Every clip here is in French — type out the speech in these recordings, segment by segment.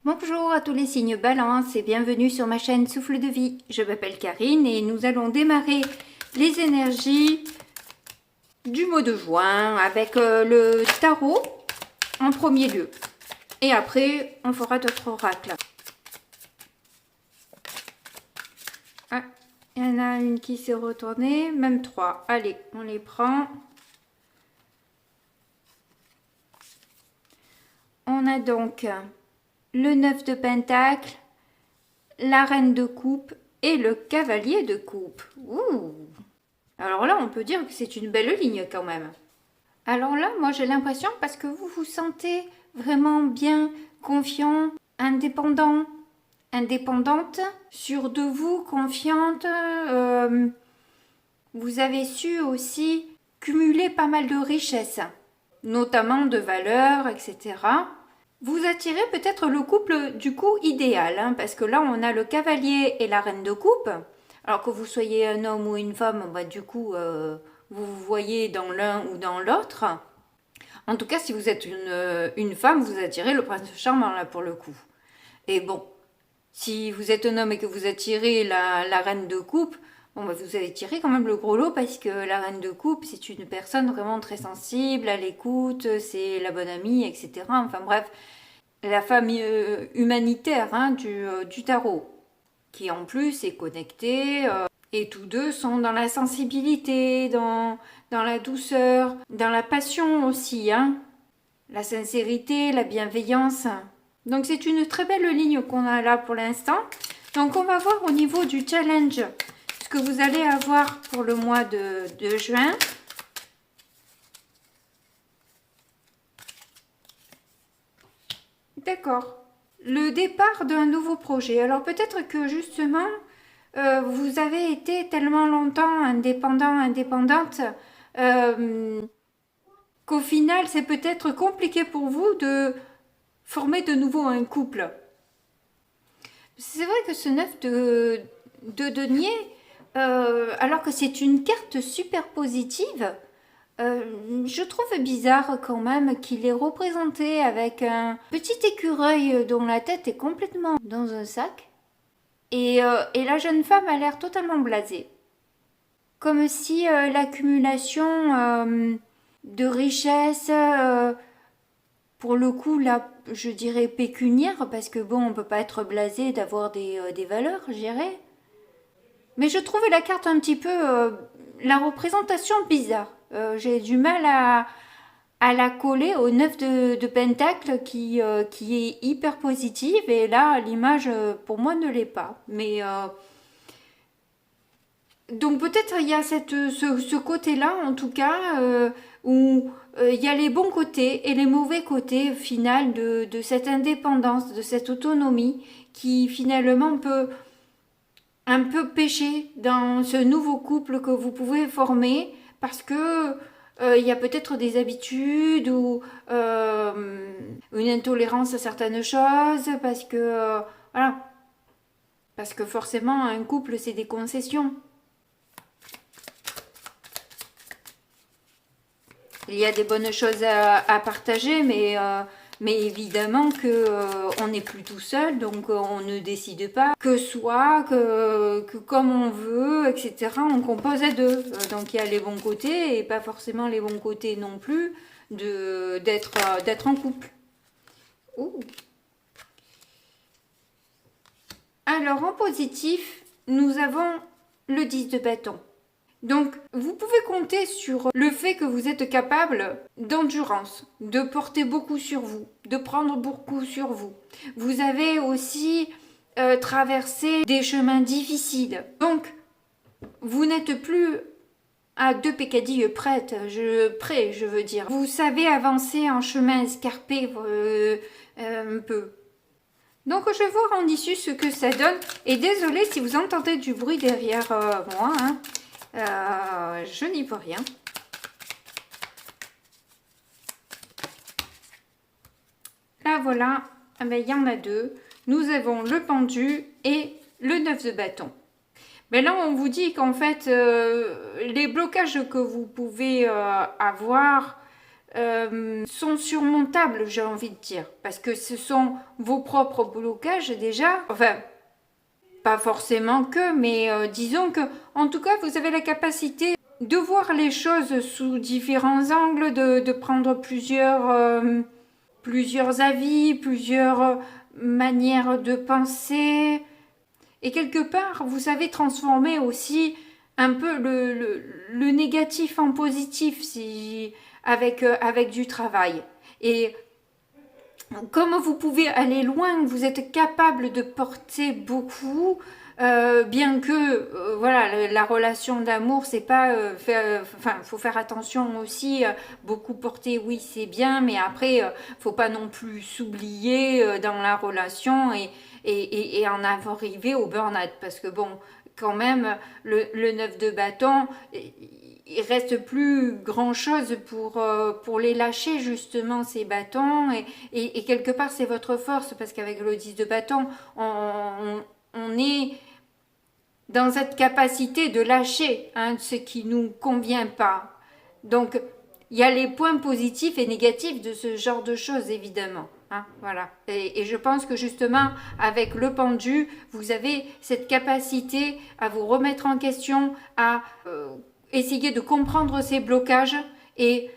Bonjour à tous les signes balance et bienvenue sur ma chaîne Souffle de vie. Je m'appelle Karine et nous allons démarrer les énergies du mois de juin avec le tarot en premier lieu. Et après, on fera d'autres oracles. Ah, il y en a une qui s'est retournée, même trois. Allez, on les prend. On a donc le 9 de pentacle, la reine de coupe et le cavalier de coupe. Ouh! Alors là, on peut dire que c'est une belle ligne quand même. Alors là, moi j'ai l'impression parce que vous vous sentez vraiment bien, confiant, indépendant, indépendante, sûre de vous, confiante. Vous avez su aussi cumuler pas mal de richesses, notamment de valeurs, etc. Vous attirez peut-être le couple du coup idéal, hein, parce que là on a le cavalier et la reine de coupe. Alors que vous soyez un homme ou une femme, bah, du coup vous vous voyez dans l'un ou dans l'autre. En tout cas, si vous êtes une femme, vous attirez le prince charmant là pour le coup. Et bon, si vous êtes un homme et que vous attirez la reine de coupe, bon, bah, vous allez tirer quand même le gros lot parce que la reine de coupe, c'est une personne vraiment très sensible, à l'écoute, c'est la bonne amie, etc. Enfin bref, la femme humanitaire hein, du tarot, qui en plus est connectée, et tous deux sont dans la sensibilité, dans la douceur, dans la passion aussi, hein, la sincérité, la bienveillance. Donc c'est une très belle ligne qu'on a là pour l'instant. Donc on va voir au niveau du challenge ce que vous allez avoir pour le mois de juin. D'accord. Le départ d'un nouveau projet. Alors peut-être que justement, vous avez été tellement longtemps indépendante, qu'au final, c'est peut-être compliqué pour vous de former de nouveau un couple. C'est vrai que ce 9 de denier, alors que c'est une carte super positive, je trouve bizarre quand même qu'il est représenté avec un petit écureuil dont la tête est complètement dans un sac. Et la jeune femme a l'air totalement blasée. Comme si l'accumulation de richesses, pour le coup, là, je dirais pécuniaire, parce que bon, on peut pas être blasé d'avoir des valeurs, je dirais. Mais je trouve la carte un petit peu, la représentation bizarre. J'ai du mal à la coller au 9 de pentacle qui est hyper positive, et là, l'image, pour moi, ne l'est pas. Mais donc peut-être il y a ce côté-là, en tout cas, où il y a les bons côtés et les mauvais côtés, au final, de cette indépendance, de cette autonomie, qui finalement peut un peu pêcher dans ce nouveau couple que vous pouvez former, parce que il y a peut-être des habitudes ou une intolérance à certaines choses, parce que voilà, parce que forcément un couple c'est des concessions. Il y a des bonnes choses à partager, mais évidemment que on n'est plus tout seul, donc on ne décide pas que soi, que comme on veut, etc. On compose à deux. Donc il y a les bons côtés et pas forcément les bons côtés non plus d'être en couple. Ouh. Alors en positif, nous avons le 10 de bâton. Donc, vous pouvez compter sur le fait que vous êtes capable d'endurance, de porter beaucoup sur vous, de prendre beaucoup sur vous. Vous avez aussi traversé des chemins difficiles. Donc, vous n'êtes plus à deux pécadilles près, je veux dire. Vous savez avancer en chemin escarpé un peu. Donc, je vais voir en issue ce que ça donne. Et désolé si vous entendez du bruit derrière moi, hein. Je n'y peux rien. Là voilà, ah ben, il y en a deux. Nous avons le pendu et le 9 de bâton. Mais là on vous dit qu'en fait les blocages que vous pouvez avoir sont surmontables, j'ai envie de dire, parce que ce sont vos propres blocages déjà, enfin, pas forcément que, mais disons que, en tout cas, vous avez la capacité de voir les choses sous différents angles, de prendre plusieurs avis, plusieurs manières de penser, et quelque part, vous savez transformer aussi un peu le négatif en positif si, avec du travail. Et comme vous pouvez aller loin, vous êtes capable de porter beaucoup, bien que voilà la relation d'amour c'est pas enfin faut faire attention aussi beaucoup porter oui c'est bien mais après faut pas non plus s'oublier dans la relation et en arriver au burn-out parce que bon quand même le 9 de bâton il reste plus grand chose pour les lâcher justement ces bâtons et quelque part c'est votre force parce qu'avec le 10 de bâton on est dans cette capacité de lâcher ce qui nous convient pas. Donc il y a les points positifs et négatifs de ce genre de choses évidemment. Voilà. Et je pense que justement, avec le pendu, vous avez cette capacité à vous remettre en question, à essayer de comprendre ces blocages et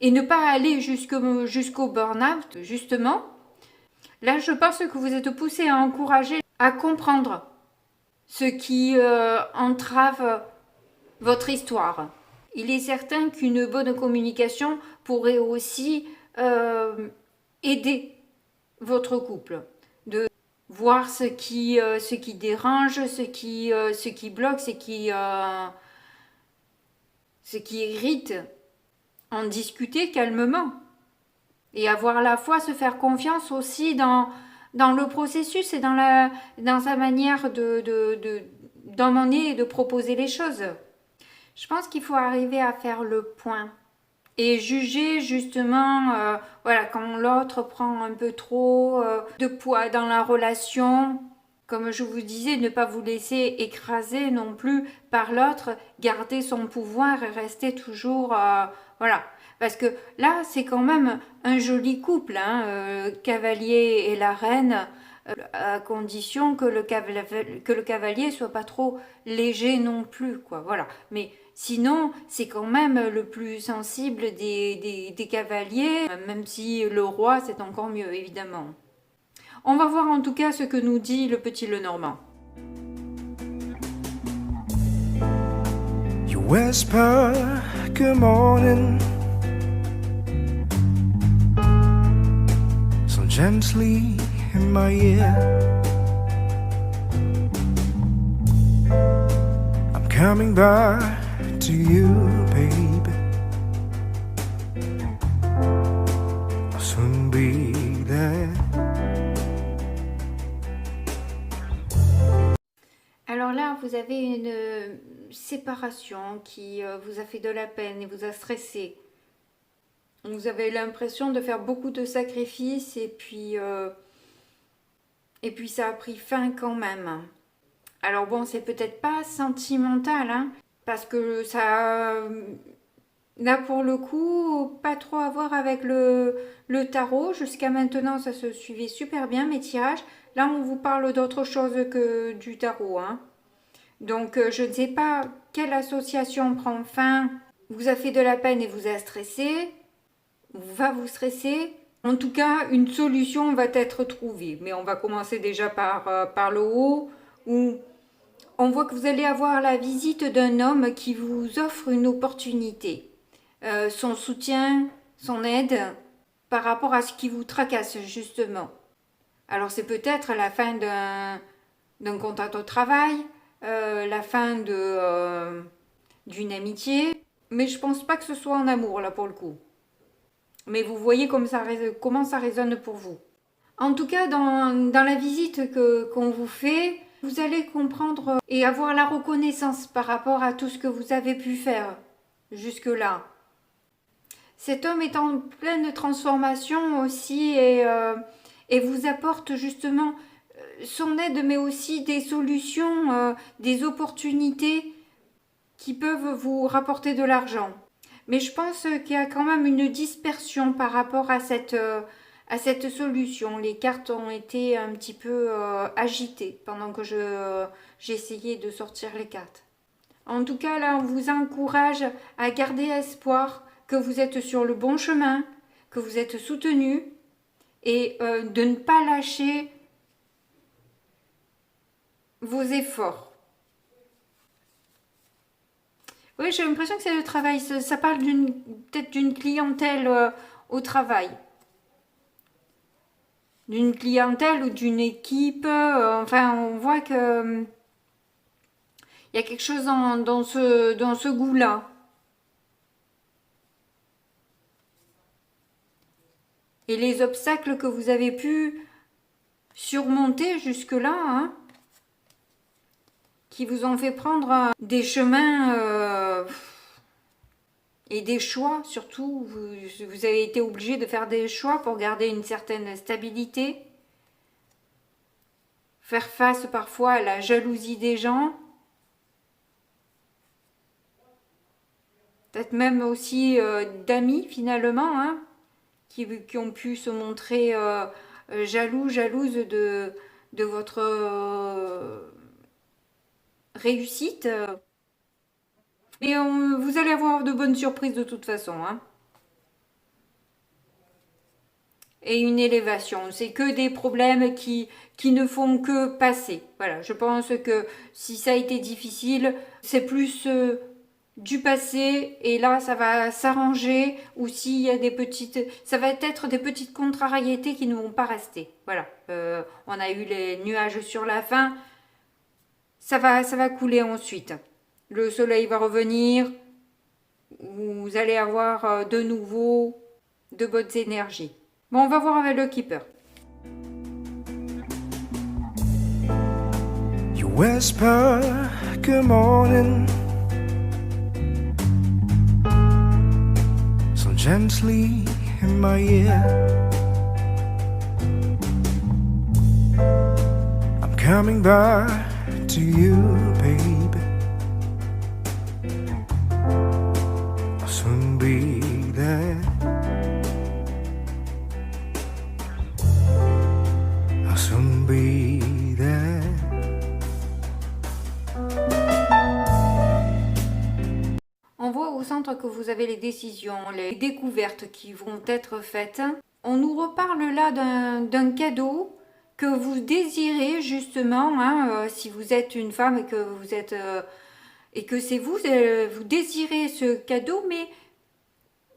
ne pas aller jusqu'au burn-out, justement. Là, je pense que vous êtes poussé à encourager, à comprendre ce qui entrave votre histoire. Il est certain qu'une bonne communication pourrait aussi aider votre couple, de voir ce qui dérange, ce qui bloque, ce qui irrite, en discuter calmement et avoir la foi, se faire confiance aussi dans le processus et dans sa manière d'emmener et de proposer les choses. Je pense qu'il faut arriver à faire le point et juger justement voilà quand l'autre prend un peu trop de poids dans la relation. Comme je vous disais, ne pas vous laisser écraser non plus par l'autre, garder son pouvoir et rester toujours voilà. Parce que là, c'est quand même un joli couple, cavalier et la reine, à condition que le cavalier soit pas trop léger non plus, quoi. Voilà. Mais sinon, c'est quand même le plus sensible des cavaliers, même si le roi, c'est encore mieux, évidemment. On va voir en tout cas ce que nous dit le petit Lenormand. You whisper, good morning, so gently in my ear. I'm coming back to you, baby. I'll soon be there. Alors là, vous avez une séparation qui vous a fait de la peine et vous a stressé. Vous avez l'impression de faire beaucoup de sacrifices et puis ça a pris fin quand même. Alors bon, c'est peut-être pas sentimental, parce que ça n'a pour le coup pas trop à voir avec le tarot. Jusqu'à maintenant, ça se suivait super bien mes tirages. Là, on vous parle d'autre chose que du tarot, Donc, je ne sais pas quelle association prend fin, vous a fait de la peine et vous a stressé, va vous stresser. En tout cas, une solution va être trouvée. Mais on va commencer déjà par le haut, où on voit que vous allez avoir la visite d'un homme qui vous offre une opportunité. Son soutien, son aide, par rapport à ce qui vous tracasse, justement. Alors, c'est peut-être la fin d'un contrat au travail, la fin d'une amitié, mais je pense pas que ce soit en amour là pour le coup. Mais vous voyez comment ça résonne pour vous. En tout cas, dans la visite qu'on vous fait, vous allez comprendre et avoir la reconnaissance par rapport à tout ce que vous avez pu faire jusque-là. Cet homme est en pleine transformation aussi et vous apporte justement son aide, mais aussi des solutions, des opportunités qui peuvent vous rapporter de l'argent. Mais je pense qu'il y a quand même une dispersion par rapport à cette solution. Les cartes ont été un petit peu agitées pendant que j'essayais de sortir les cartes. En tout cas, là, on vous encourage à garder espoir que vous êtes sur le bon chemin, que vous êtes soutenu et de ne pas lâcher vos efforts. Oui, j'ai l'impression que c'est le travail. Ça parle peut-être d'une clientèle au travail. D'une clientèle ou d'une équipe. Enfin, on voit que il y a quelque chose dans ce goût-là. Et les obstacles que vous avez pu surmonter jusque-là, hein, qui vous ont fait prendre des chemins et des choix, surtout. Vous avez été obligé de faire des choix pour garder une certaine stabilité. Faire face parfois à la jalousie des gens. Peut-être même aussi d'amis finalement, hein, qui ont pu se montrer jalouses de votre réussite. Mais vous allez avoir de bonnes surprises de toute façon. Hein. Et une élévation. C'est que des problèmes qui ne font que passer. Voilà, je pense que si ça a été difficile, c'est plus du passé et là ça va s'arranger, ou s'il y a ça va être des petites contrariétés qui ne vont pas rester. Voilà, on a eu les nuages sur la fin, ça va couler ensuite. Le soleil va revenir, vous allez avoir de nouveau de bonnes énergies. Bon, on va voir avec le keeper. You whisper, good morning, so gently in my ear. I'm coming back to you, baby. I'll soon be there. I'll soon be there. On voit au centre que vous avez les décisions, les découvertes qui vont être faites. On nous reparle là d'un cadeau que vous désirez justement, hein, si vous êtes une femme et que vous êtes et que c'est vous désirez ce cadeau, mais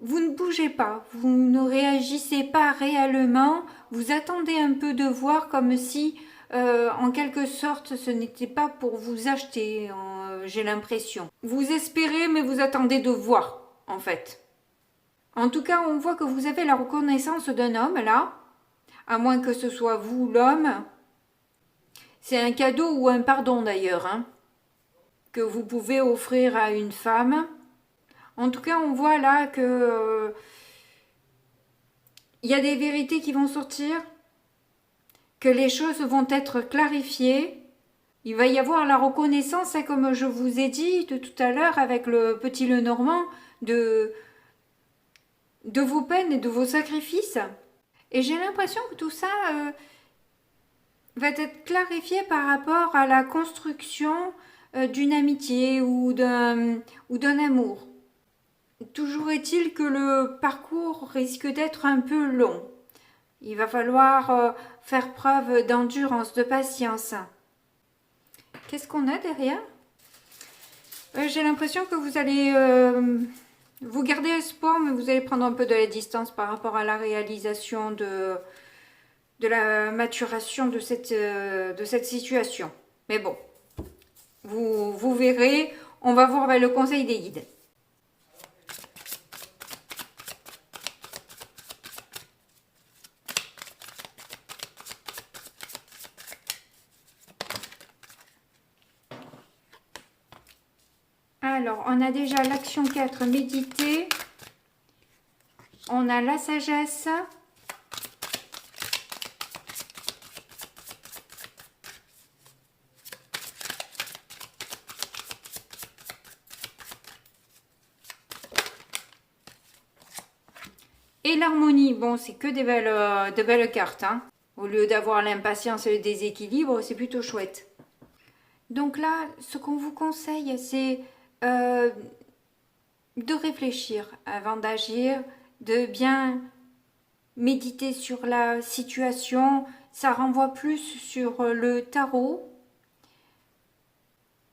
vous ne bougez pas, vous ne réagissez pas réellement, vous attendez un peu de voir, comme si en quelque sorte ce n'était pas pour vous acheter, j'ai l'impression. Vous espérez mais vous attendez de voir en fait. En tout cas, on voit que vous avez la reconnaissance d'un homme là, à moins que ce soit vous l'homme. C'est un cadeau ou un pardon d'ailleurs, hein, que vous pouvez offrir à une femme. En tout cas, on voit là que il y a des vérités qui vont sortir, que les choses vont être clarifiées. Il va y avoir la reconnaissance, hein, comme je vous ai dit de tout à l'heure avec le petit Lenormand, de vos peines et de vos sacrifices. Et j'ai l'impression que tout ça va être clarifié par rapport à la construction d'une amitié ou d'un amour. Toujours est-il que le parcours risque d'être un peu long. Il va falloir faire preuve d'endurance, de patience. Qu'est-ce qu'on a derrière? J'ai l'impression que vous allez vous garder espoir, mais vous allez prendre un peu de la distance par rapport à la réalisation de la maturation de cette situation. Mais bon, vous verrez, on va voir avec le conseil des guides. Alors, on a déjà l'action 4, méditer. On a la sagesse. Et l'harmonie, bon, c'est que de belles cartes. Hein. Au lieu d'avoir l'impatience et le déséquilibre, c'est plutôt chouette. Donc là, ce qu'on vous conseille, c'est de réfléchir avant d'agir, de bien méditer sur la situation. Ça renvoie plus sur le tarot.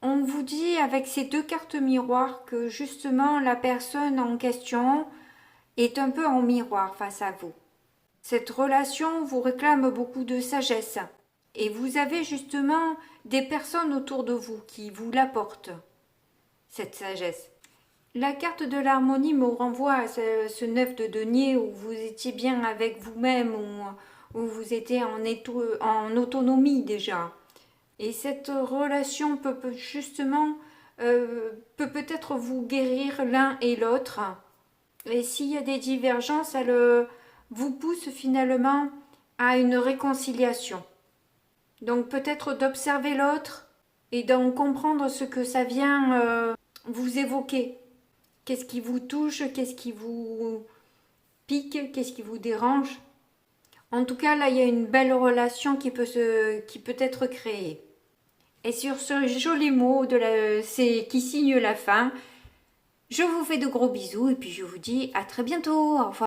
On vous dit avec ces deux cartes miroirs que justement la personne en question est un peu en miroir face à vous. Cette relation vous réclame beaucoup de sagesse et vous avez justement des personnes autour de vous qui vous l'apportent, cette sagesse. La carte de l'harmonie me renvoie à ce 9 de denier où vous étiez bien avec vous-même, où vous étiez en autonomie déjà. Et cette relation peut justement, peut peut-être vous guérir l'un et l'autre. Et s'il y a des divergences, elle vous pousse finalement à une réconciliation. Donc peut-être d'observer l'autre et d'en comprendre ce que ça vient vous évoquer. Qu'est-ce qui vous touche, qu'est-ce qui vous pique, qu'est-ce qui vous dérange. En tout cas, là, il y a une belle relation qui peut être créée. Et sur ce joli mot qui signe la fin, je vous fais de gros bisous et puis je vous dis à très bientôt. Au revoir.